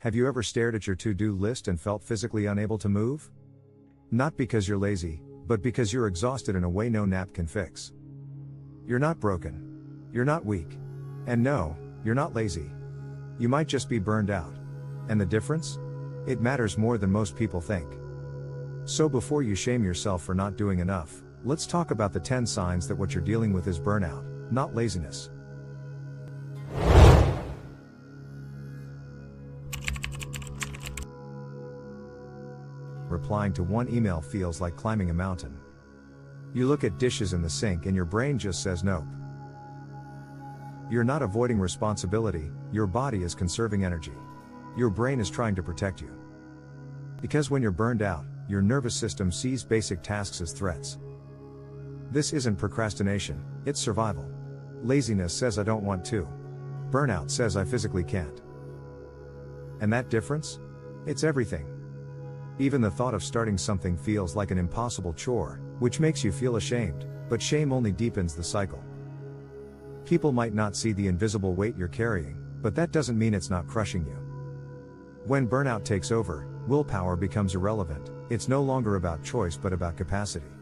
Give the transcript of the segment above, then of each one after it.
Have you ever stared at your to-do list and felt physically unable to move? Not because you're lazy, but because you're exhausted in a way no nap can fix. You're not broken. You're not weak. And no, you're not lazy. You might just be burned out. And the difference? It matters more than most people think. So before you shame yourself for not doing enough, let's talk about the 10 signs that what you're dealing with is burnout, not laziness. Replying to one email feels like climbing a mountain. You look at dishes in the sink and your brain just says nope. You're not avoiding responsibility, your body is conserving energy. Your brain is trying to protect you. Because when you're burned out, your nervous system sees basic tasks as threats. This isn't procrastination, it's survival. Laziness says I don't want to. Burnout says I physically can't. And that difference? It's everything. Even the thought of starting something feels like an impossible chore, which makes you feel ashamed, but shame only deepens the cycle. People might not see the invisible weight you're carrying, but that doesn't mean it's not crushing you. When burnout takes over, willpower becomes irrelevant. It's no longer about choice but about capacity.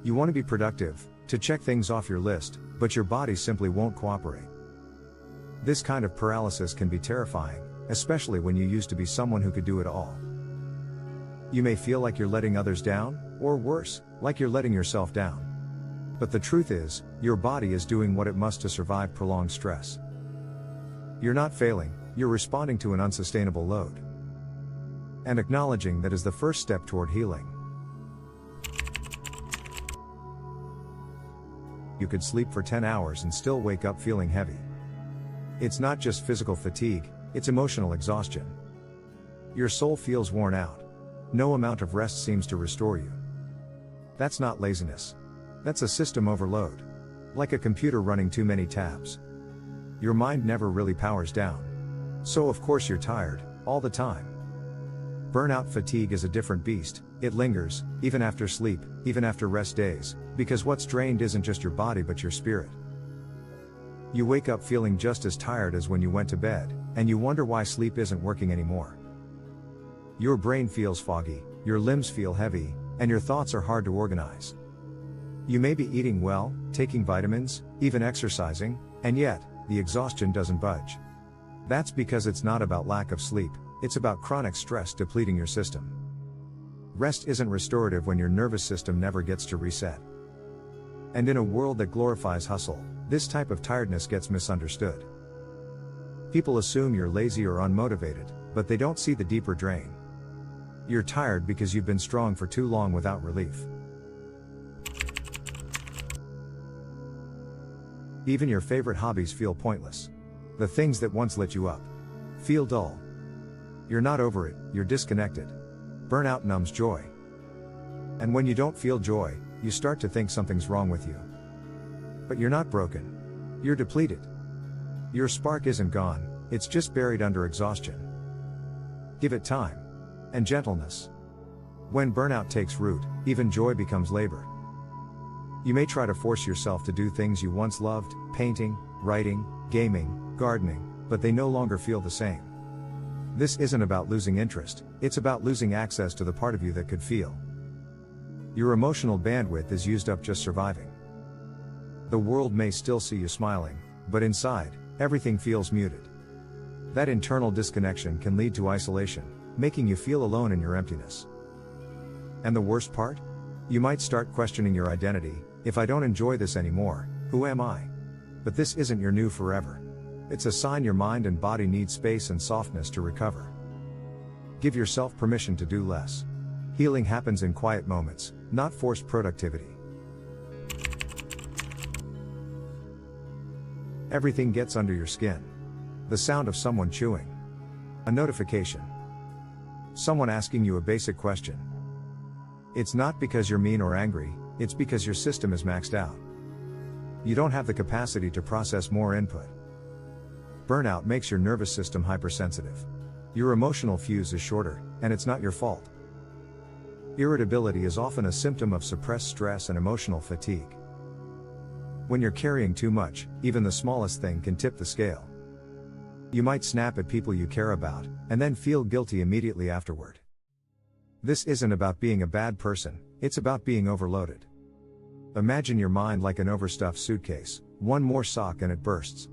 You want to be productive, to check things off your list, but your body simply won't cooperate. This kind of paralysis can be terrifying, especially when you used to be someone who could do it all. You may feel like you're letting others down, or worse, like you're letting yourself down. But the truth is, your body is doing what it must to survive prolonged stress. You're not failing, you're responding to an unsustainable load. And acknowledging that is the first step toward healing. You could sleep for 10 hours and still wake up feeling heavy. It's not just physical fatigue, it's emotional exhaustion. Your soul feels worn out. No amount of rest seems to restore you. That's not laziness. That's a system overload. Like a computer running too many tabs. Your mind never really powers down. So of course you're tired, all the time. Burnout fatigue is a different beast. It lingers, even after sleep, even after rest days, because what's drained isn't just your body but your spirit. You wake up feeling just as tired as when you went to bed, and you wonder why sleep isn't working anymore. Your brain feels foggy, your limbs feel heavy, and your thoughts are hard to organize. You may be eating well, taking vitamins, even exercising, and yet, the exhaustion doesn't budge. That's because it's not about lack of sleep, it's about chronic stress depleting your system. Rest isn't restorative when your nervous system never gets to reset. And in a world that glorifies hustle, this type of tiredness gets misunderstood. People assume you're lazy or unmotivated, but they don't see the deeper drain. You're tired because you've been strong for too long without relief. Even your favorite hobbies feel pointless. The things that once lit you up feel dull. You're not over it, you're disconnected. Burnout numbs joy. And when you don't feel joy, you start to think something's wrong with you. But you're not broken. You're depleted. Your spark isn't gone, it's just buried under exhaustion. Give it time. And gentleness. When burnout takes root, even joy becomes labor. You may try to force yourself to do things you once loved, painting, writing, gaming, gardening, but they no longer feel the same. This isn't about losing interest, it's about losing access to the part of you that could feel. Your emotional bandwidth is used up just surviving. The world may still see you smiling, but inside, everything feels muted. That internal disconnection can lead to isolation, making you feel alone in your emptiness. And the worst part? You might start questioning your identity. If I don't enjoy this anymore, who am I? But this isn't your new forever. It's a sign your mind and body need space and softness to recover. Give yourself permission to do less. Healing happens in quiet moments, not forced productivity. Everything gets under your skin. The sound of someone chewing. A notification. Someone asking you a basic question. It's not because you're mean or angry, it's because your system is maxed out. You don't have the capacity to process more input. Burnout makes your nervous system hypersensitive. Your emotional fuse is shorter, and it's not your fault. Irritability is often a symptom of suppressed stress and emotional fatigue. When you're carrying too much, even the smallest thing can tip the scale. You might snap at people you care about, and then feel guilty immediately afterward. This isn't about being a bad person, it's about being overloaded. Imagine your mind like an overstuffed suitcase, one more sock and it bursts.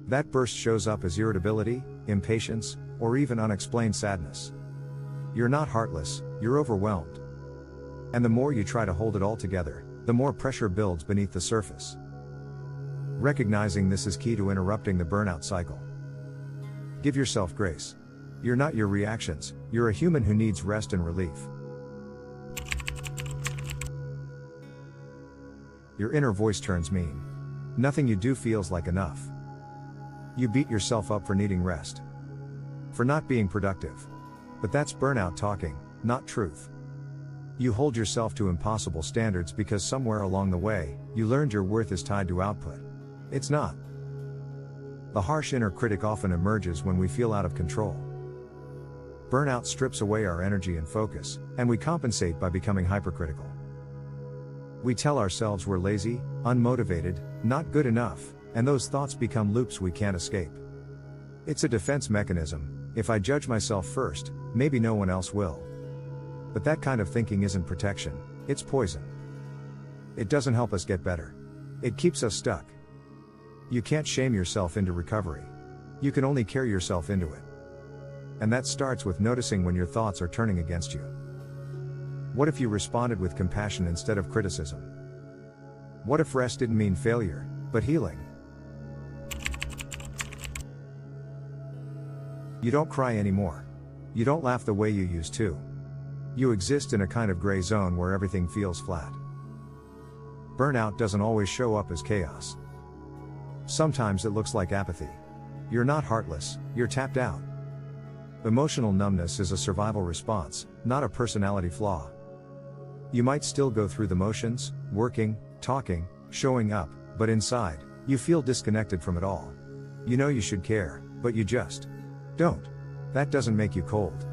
That burst shows up as irritability, impatience, or even unexplained sadness. You're not heartless, you're overwhelmed. And the more you try to hold it all together, the more pressure builds beneath the surface. Recognizing this is key to interrupting the burnout cycle. Give yourself grace. You're not your reactions, you're a human who needs rest and relief. Your inner voice turns mean. Nothing you do feels like enough. You beat yourself up for needing rest, for not being productive. But that's burnout talking, not truth. You hold yourself to impossible standards because somewhere along the way, you learned your worth is tied to output. It's not. The harsh inner critic often emerges when we feel out of control. Burnout strips away our energy and focus, and we compensate by becoming hypercritical. We tell ourselves we're lazy, unmotivated, not good enough, and those thoughts become loops we can't escape. It's a defense mechanism. If I judge myself first, maybe no one else will. But that kind of thinking isn't protection, it's poison. It doesn't help us get better. It keeps us stuck. You can't shame yourself into recovery. You can only care yourself into it. And that starts with noticing when your thoughts are turning against you. What if you responded with compassion instead of criticism? What if rest didn't mean failure, but healing? You don't cry anymore. You don't laugh the way you used to. You exist in a kind of gray zone where everything feels flat. Burnout doesn't always show up as chaos. Sometimes it looks like apathy. You're not heartless, you're tapped out. Emotional numbness is a survival response, not a personality flaw. You might still go through the motions, working, talking, showing up, but inside, you feel disconnected from it all. You know you should care, but you just don't. That doesn't make you cold.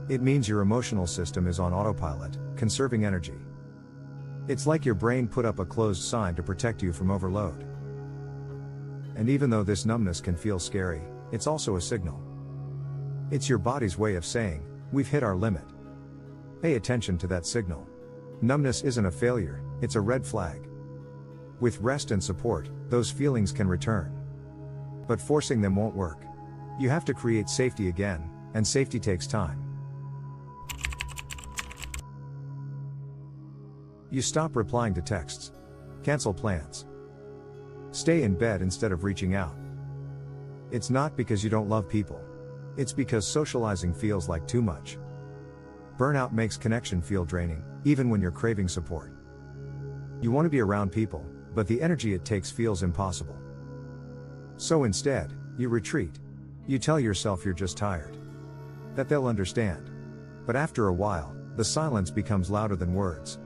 It means your emotional system is on autopilot, conserving energy. It's like your brain put up a closed sign to protect you from overload. And even though this numbness can feel scary, it's also a signal. It's your body's way of saying, we've hit our limit. Pay attention to that signal. Numbness isn't a failure, it's a red flag. With rest and support, those feelings can return. But forcing them won't work. You have to create safety again, and safety takes time. You stop replying to texts. Cancel plans. Stay in bed instead of reaching out. It's not because you don't love people. It's because socializing feels like too much. Burnout makes connection feel draining, even when you're craving support. You want to be around people, but the energy it takes feels impossible. So instead, you retreat. You tell yourself you're just tired. That they'll understand. But after a while, the silence becomes louder than words.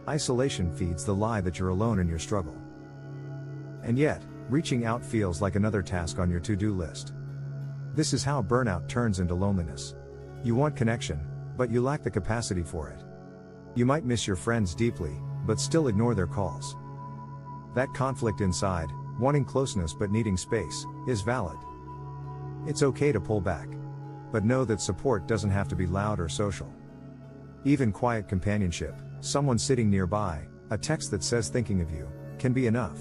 Isolation feeds the lie that you're alone in your struggle. And yet, reaching out feels like another task on your to-do list. This is how burnout turns into loneliness. You want connection, but you lack the capacity for it. You might miss your friends deeply, but still ignore their calls. That conflict inside, wanting closeness but needing space, is valid. It's okay to pull back. But know that support doesn't have to be loud or social. Even quiet companionship, someone sitting nearby, a text that says thinking of you, can be enough.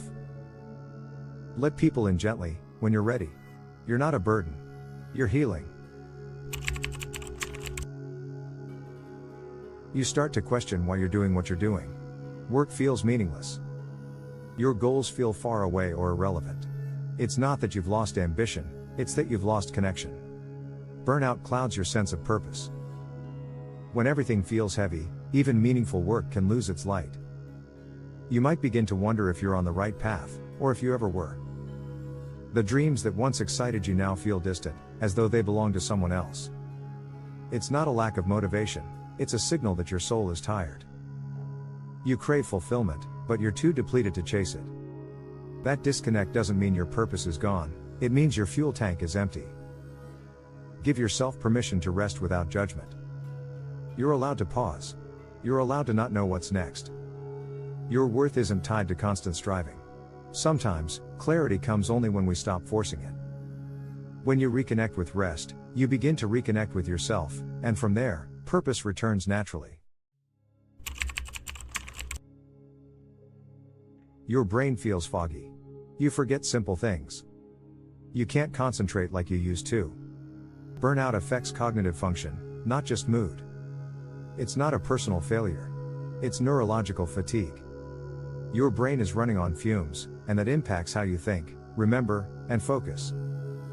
Let people in gently, when you're ready. You're not a burden. You're healing. You start to question why you're doing what you're doing. Work feels meaningless. Your goals feel far away or irrelevant. It's not that you've lost ambition, it's that you've lost connection. Burnout clouds your sense of purpose. When everything feels heavy, even meaningful work can lose its light. You might begin to wonder if you're on the right path, or if you ever were. The dreams that once excited you now feel distant, as though they belong to someone else. It's not a lack of motivation, it's a signal that your soul is tired. You crave fulfillment, but you're too depleted to chase it. That disconnect doesn't mean your purpose is gone, it means your fuel tank is empty. Give yourself permission to rest without judgment. You're allowed to pause. You're allowed to not know what's next. Your worth isn't tied to constant striving. Sometimes, clarity comes only when we stop forcing it. When you reconnect with rest, you begin to reconnect with yourself, and from there, purpose returns naturally. Your brain feels foggy. You forget simple things. You can't concentrate like you used to. Burnout affects cognitive function, not just mood. It's not a personal failure. It's neurological fatigue. Your brain is running on fumes, and that impacts how you think, remember, and focus.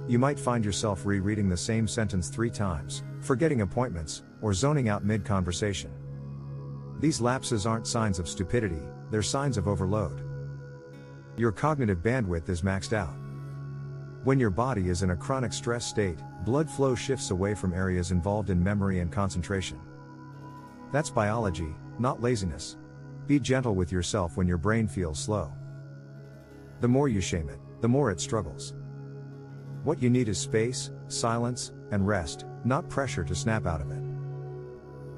You might find yourself rereading the same sentence 3 times, forgetting appointments, or zoning out mid-conversation. These lapses aren't signs of stupidity, they're signs of overload. Your cognitive bandwidth is maxed out. When your body is in a chronic stress state, blood flow shifts away from areas involved in memory and concentration. That's biology, not laziness. Be gentle with yourself when your brain feels slow. The more you shame it, the more it struggles. What you need is space, silence, and rest, not pressure to snap out of it.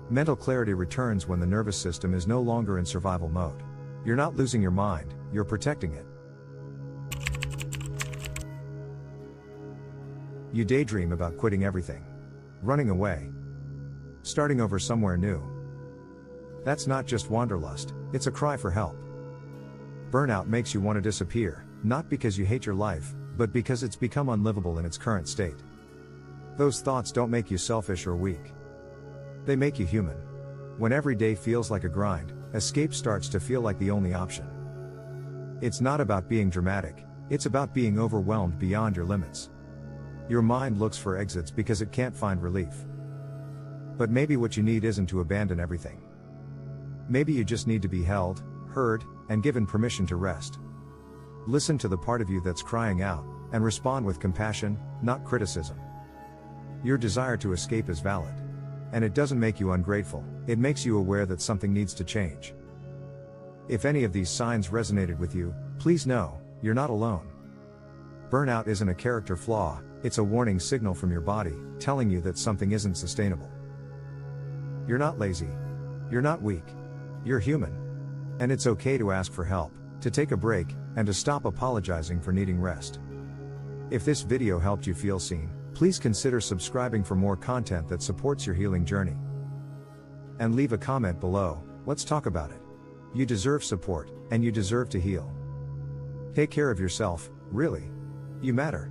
Mental clarity returns when the nervous system is no longer in survival mode. You're not losing your mind, you're protecting it. You daydream about quitting everything. Running away. Starting over somewhere new. That's not just wanderlust, it's a cry for help. Burnout makes you want to disappear, not because you hate your life, but because it's become unlivable in its current state. Those thoughts don't make you selfish or weak. They make you human. When every day feels like a grind, escape starts to feel like the only option. It's not about being dramatic, it's about being overwhelmed beyond your limits. Your mind looks for exits because it can't find relief. But maybe what you need isn't to abandon everything. Maybe you just need to be held, heard, and given permission to rest. Listen to the part of you that's crying out, and respond with compassion, not criticism. Your desire to escape is valid. And it doesn't make you ungrateful, it makes you aware that something needs to change. If any of these signs resonated with you, please know, you're not alone. Burnout isn't a character flaw, it's a warning signal from your body, telling you that something isn't sustainable. You're not lazy. You're not weak. You're human. And it's okay to ask for help, to take a break, and to stop apologizing for needing rest. If this video helped you feel seen, please consider subscribing for more content that supports your healing journey. And leave a comment below, let's talk about it. You deserve support, and you deserve to heal. Take care of yourself, really. You matter.